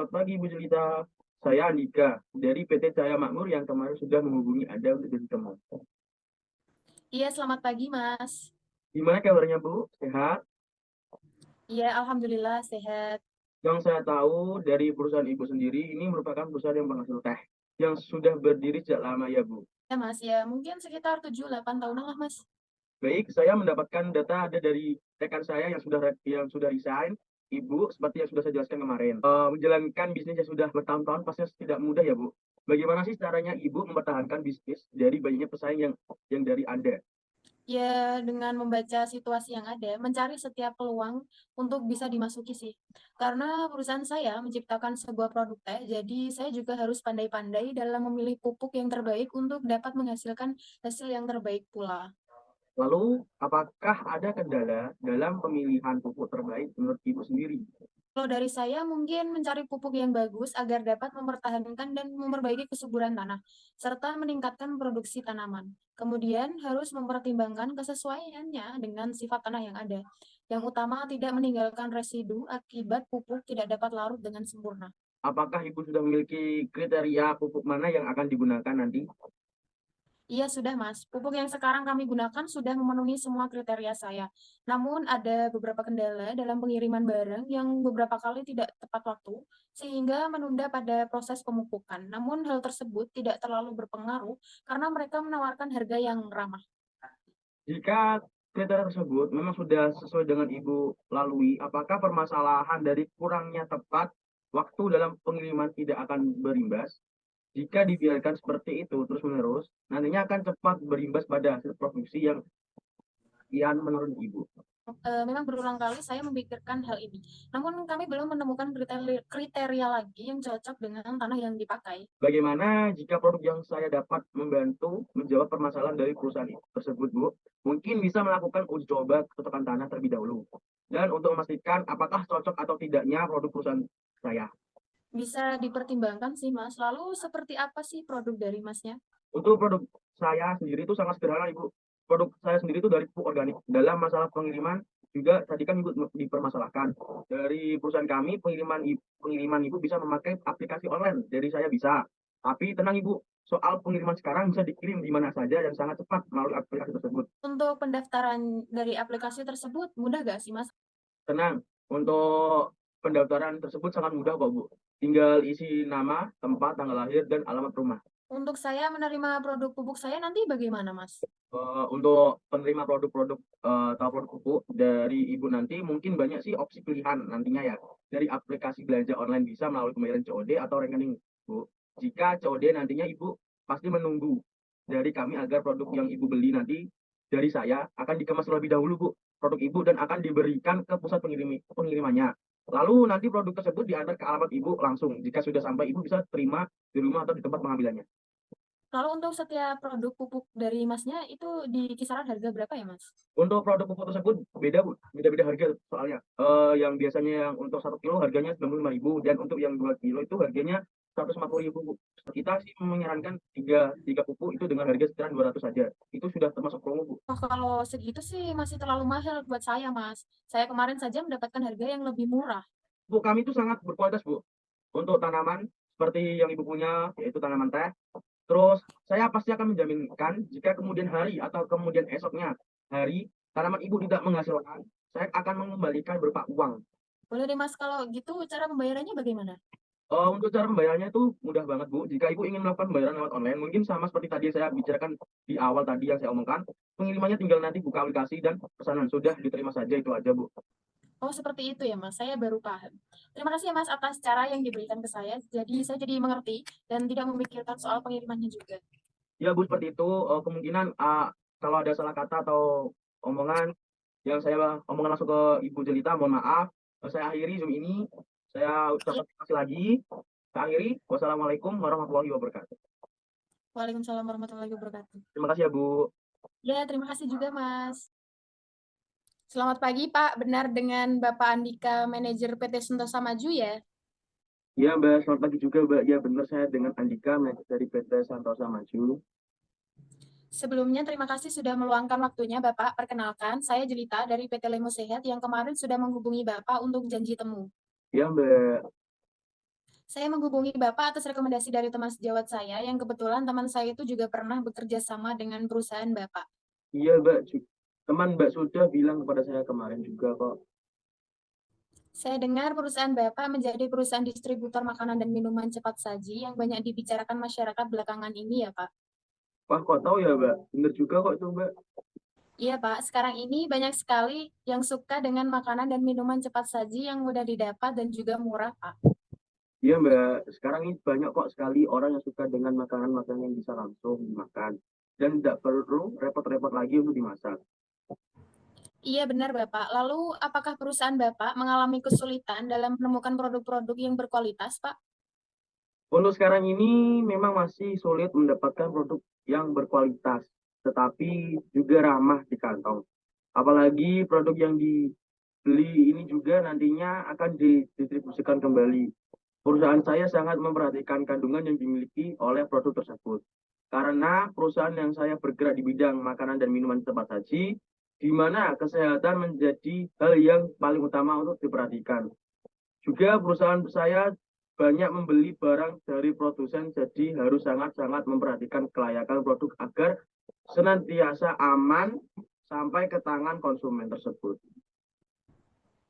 selamat pagi Bu Jelita. Saya Andika dari PT Cahaya Makmur yang kemarin sudah menghubungi Anda untuk jadi teman. Iya, selamat pagi, Mas. Gimana kabarnya Bu? Sehat? Iya, alhamdulillah sehat. Yang saya tahu dari perusahaan Ibu sendiri ini merupakan perusahaan yang penghasil teh yang sudah berdiri sejak lama ya Bu. Ya, Mas, ya mungkin sekitar 7-8 tahunan lah, Mas. Baik, saya mendapatkan data ada dari rekan saya yang sudah resign. Ibu, seperti yang sudah saya jelaskan kemarin, menjalankan bisnis yang sudah bertahun-tahun pastinya tidak mudah ya Bu. Bagaimana sih caranya Ibu mempertahankan bisnis dari banyaknya pesaing yang dari Anda? Ya, dengan membaca situasi yang ada, mencari setiap peluang untuk bisa dimasuki sih. Karena perusahaan saya menciptakan sebuah produk teh, jadi saya juga harus pandai-pandai dalam memilih pupuk yang terbaik untuk dapat menghasilkan hasil yang terbaik pula. Lalu, apakah ada kendala dalam pemilihan pupuk terbaik menurut Ibu sendiri? Kalau dari saya mungkin mencari pupuk yang bagus agar dapat mempertahankan dan memperbaiki kesuburan tanah, serta meningkatkan produksi tanaman. Kemudian harus mempertimbangkan kesesuaiannya dengan sifat tanah yang ada. Yang utama tidak meninggalkan residu akibat pupuk tidak dapat larut dengan sempurna. Apakah Ibu sudah memiliki kriteria pupuk mana yang akan digunakan nanti? Iya sudah Mas, pupuk yang sekarang kami gunakan sudah memenuhi semua kriteria saya. Namun ada beberapa kendala dalam pengiriman barang yang beberapa kali tidak tepat waktu, sehingga menunda pada proses pemupukan. Namun hal tersebut tidak terlalu berpengaruh karena mereka menawarkan harga yang ramah. Jika kriteria tersebut memang sudah sesuai dengan Ibu lalui, apakah permasalahan dari kurangnya tepat waktu dalam pengiriman tidak akan berimbas? Jika dibiarkan seperti itu terus-menerus, nantinya akan cepat berimbas pada hasil produksi yang kian menurun Ibu. Memang berulang kali saya memikirkan hal ini. Namun kami belum menemukan kriteria lagi yang cocok dengan tanah yang dipakai. Bagaimana jika produk yang saya dapat membantu menjawab permasalahan dari perusahaan tersebut, Bu? Mungkin bisa melakukan uji coba kecocokan tanah terlebih dahulu. Dan untuk memastikan apakah cocok atau tidaknya produk perusahaan saya. Bisa dipertimbangkan sih Mas. Lalu seperti apa sih produk dari Masnya? Untuk produk saya sendiri itu sangat sederhana, Ibu. Produk saya sendiri itu dari pupuk organik. Dalam masalah pengiriman juga tadi kan Ibu dipermasalahkan. Dari perusahaan kami pengiriman Ibu bisa memakai aplikasi online. Dari saya bisa. Tapi tenang Ibu, soal pengiriman sekarang bisa dikirim di mana saja dan sangat cepat melalui aplikasi tersebut. Untuk pendaftaran dari aplikasi tersebut mudah gak sih Mas? Tenang, untuk pendaftaran tersebut sangat mudah kok, Bu. Tinggal isi nama, tempat, tanggal lahir, dan alamat rumah. Untuk saya menerima produk pupuk saya nanti bagaimana Mas? Untuk penerima produk-produk atau produk pupuk dari Ibu nanti mungkin banyak sih opsi pilihan nantinya ya. Dari aplikasi belanja online bisa melalui pembayaran COD atau rekening, Bu. Jika COD nantinya Ibu pasti menunggu dari kami agar produk yang Ibu beli nanti dari saya akan dikemas terlebih dahulu, Bu, produk Ibu dan akan diberikan ke pusat pengirimannya. Lalu nanti produk tersebut diantar ke alamat Ibu langsung. Jika sudah sampai Ibu bisa terima di rumah atau di tempat pengambilannya. Kalau untuk setiap produk pupuk dari Masnya itu di kisaran harga berapa ya Mas? Untuk produk pupuk tersebut beda Bu, beda-beda harga soalnya. Yang biasanya yang untuk 1 kilo harganya 95.000 dan untuk yang 2 kilo itu harganya 150.000 Bu. Kita sih menyarankan tiga pupuk itu dengan harga sekitaran 200 saja. Itu sudah termasuk promo Bu. Oh, kalau segitu sih masih terlalu mahal buat saya Mas. Saya kemarin saja mendapatkan harga yang lebih murah. Pupuk kami itu sangat berkualitas Bu. Untuk tanaman seperti yang Ibu punya yaitu tanaman teh. Terus saya pasti akan menjaminkan jika kemudian hari atau kemudian esoknya hari tanaman Ibu tidak menghasilkan, saya akan mengembalikan berupa uang. Boleh deh Mas, kalau gitu cara pembayarannya bagaimana? Untuk cara pembayarannya itu mudah banget, Bu. Jika Ibu ingin melakukan pembayaran lewat online, mungkin sama seperti tadi saya bicarakan di awal tadi yang saya omongkan, pengirimannya tinggal nanti buka aplikasi dan pesanan sudah diterima saja, itu aja, Bu. Oh, seperti itu ya, Mas. Saya baru paham. Terima kasih ya, Mas, atas cara yang diberikan ke saya. Jadi, saya jadi mengerti dan tidak memikirkan soal pengirimannya juga. Ya, Bu, seperti itu, kemungkinan, kalau ada salah kata atau omongan yang saya omongkan langsung ke Ibu Jelita, mohon maaf. Saya akhiri Zoom ini, saya Iya. ucapkan terima kasih lagi. Saya akhiri, wassalamualaikum warahmatullahi wabarakatuh. Waalaikumsalam warahmatullahi wabarakatuh. Terima kasih ya, Bu. Ya, terima kasih juga, Mas. Selamat pagi, Pak. Benar dengan Bapak Andika, manajer PT Sentosa Maju ya? Ya, Mbak, selamat pagi juga, Mbak. Ya, benar saya dengan Andika, manajer dari PT Santosa Maju. Sebelumnya, terima kasih sudah meluangkan waktunya, Bapak. Perkenalkan, saya Jelita dari PT Lemo Sehat yang kemarin sudah menghubungi Bapak untuk janji temu. Ya, Mbak. Saya menghubungi Bapak atas rekomendasi dari teman sejawat saya yang kebetulan teman saya itu juga pernah bekerja sama dengan perusahaan Bapak. Iya, Mbak. Teman Mbak sudah bilang kepada saya kemarin juga kok. Saya dengar perusahaan Bapak menjadi perusahaan distributor makanan dan minuman cepat saji yang banyak dibicarakan masyarakat belakangan ini ya, Pak. Wah, kok tahu ya, Mbak? Bener juga kok itu, Mbak. Iya, Pak. Sekarang ini banyak sekali yang suka dengan makanan dan minuman cepat saji yang mudah didapat dan juga murah, Pak. Iya, Mbak. Sekarang ini banyak kok sekali orang yang suka dengan makanan-makanan yang bisa langsung dimakan. Dan tidak perlu repot-repot lagi untuk dimasak. Iya, benar, Bapak. Lalu, apakah perusahaan Bapak mengalami kesulitan dalam menemukan produk-produk yang berkualitas, Pak? Untuk sekarang ini memang masih sulit mendapatkan produk yang berkualitas, tetapi juga ramah di kantong. Apalagi produk yang dibeli ini juga nantinya akan didistribusikan kembali. Perusahaan saya sangat memperhatikan kandungan yang dimiliki oleh produk tersebut. Karena perusahaan yang saya bergerak di bidang makanan dan minuman cepat saji, di mana kesehatan menjadi hal yang paling utama untuk diperhatikan. Juga perusahaan saya banyak membeli barang dari produsen, jadi harus sangat-sangat memperhatikan kelayakan produk agar senantiasa aman sampai ke tangan konsumen tersebut.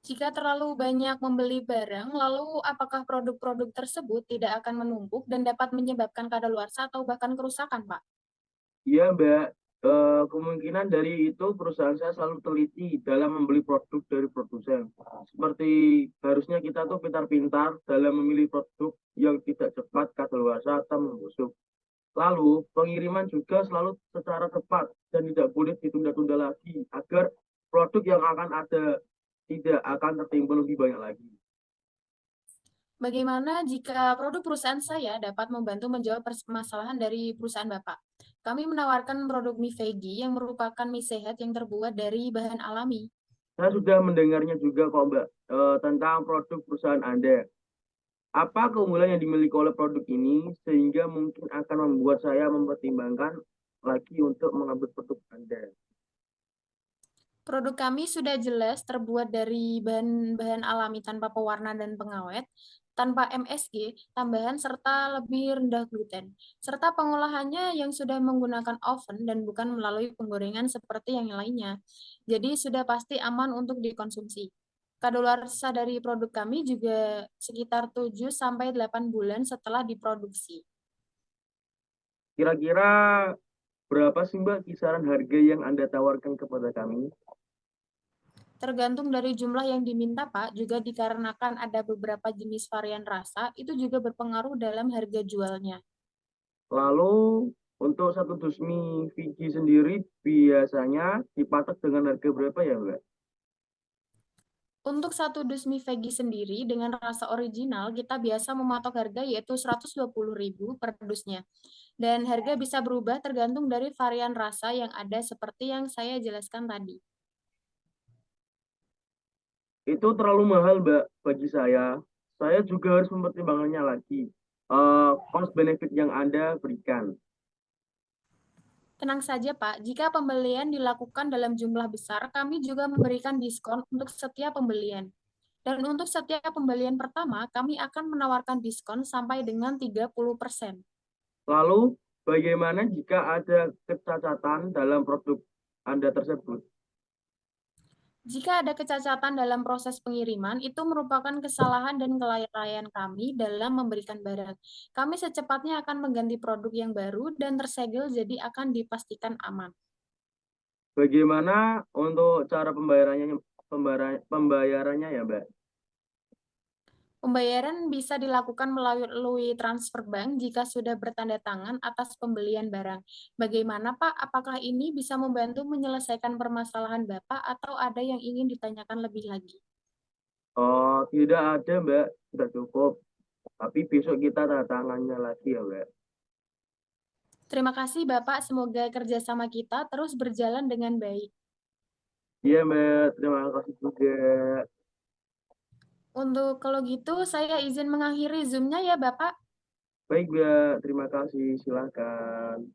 Jika terlalu banyak membeli barang, lalu apakah produk-produk tersebut tidak akan menumpuk dan dapat menyebabkan kadaluarsa atau bahkan kerusakan, Pak? Iya, Mbak. Kemungkinan dari itu perusahaan saya selalu teliti dalam membeli produk dari produsen. Seperti harusnya kita tuh pintar-pintar dalam memilih produk yang tidak cepat kadaluarsa atau membusuk. Lalu pengiriman juga selalu secara tepat dan tidak boleh ditunda-tunda lagi agar produk yang akan ada tidak akan tertimbun lebih banyak lagi. Bagaimana jika produk perusahaan saya dapat membantu menjawab permasalahan dari perusahaan Bapak? Kami menawarkan produk mie veggie yang merupakan mie sehat yang terbuat dari bahan alami. Saya sudah mendengarnya juga kok Mbak, tentang produk perusahaan Anda. Apa keunggulan yang dimiliki oleh produk ini sehingga mungkin akan membuat saya mempertimbangkan lagi untuk mengambil produk Anda. Produk kami sudah jelas terbuat dari bahan-bahan alami tanpa pewarna dan pengawet, tanpa MSG, tambahan serta lebih rendah gluten, serta pengolahannya yang sudah menggunakan oven dan bukan melalui penggorengan seperti yang lainnya. Jadi sudah pasti aman untuk dikonsumsi. Kadaluarsa dari produk kami juga sekitar 7 sampai 8 bulan setelah diproduksi. Kira-kira berapa sih Mbak kisaran harga yang Anda tawarkan kepada kami? Tergantung dari jumlah yang diminta, Pak, juga dikarenakan ada beberapa jenis varian rasa, itu juga berpengaruh dalam harga jualnya. Lalu untuk satu dus mie Fiji sendiri biasanya dipatok dengan harga berapa ya Mbak? Untuk satu dus mie veggie sendiri dengan rasa original, kita biasa mematok harga yaitu 120.000 per dusnya. Dan harga bisa berubah tergantung dari varian rasa yang ada seperti yang saya jelaskan tadi. Itu terlalu mahal Mbak bagi saya. Saya juga harus mempertimbangkannya lagi. Cost benefit yang Anda berikan. Tenang saja, Pak, jika pembelian dilakukan dalam jumlah besar, kami juga memberikan diskon untuk setiap pembelian. Dan untuk setiap pembelian pertama, kami akan menawarkan diskon sampai dengan 30%. Lalu bagaimana jika ada kecacatan dalam produk Anda tersebut? Jika ada kecacatan dalam proses pengiriman, itu merupakan kesalahan dan kelalaian kami dalam memberikan barang. Kami secepatnya akan mengganti produk yang baru dan tersegel jadi akan dipastikan aman. Bagaimana untuk cara pembayarannya ya Mbak? Pembayaran bisa dilakukan melalui transfer bank jika sudah bertanda tangan atas pembelian barang. Bagaimana, Pak? Apakah ini bisa membantu menyelesaikan permasalahan Bapak atau ada yang ingin ditanyakan lebih lagi? Oh, tidak ada Mbak, sudah cukup. Tapi besok kita tanda tangannya lagi ya Mbak. Terima kasih, Bapak. Semoga kerjasama kita terus berjalan dengan baik. Iya Mbak, terima kasih juga. Untuk kalau gitu, saya izin mengakhiri Zoom-nya ya, Bapak. Baik Mbak, terima kasih. Silakan.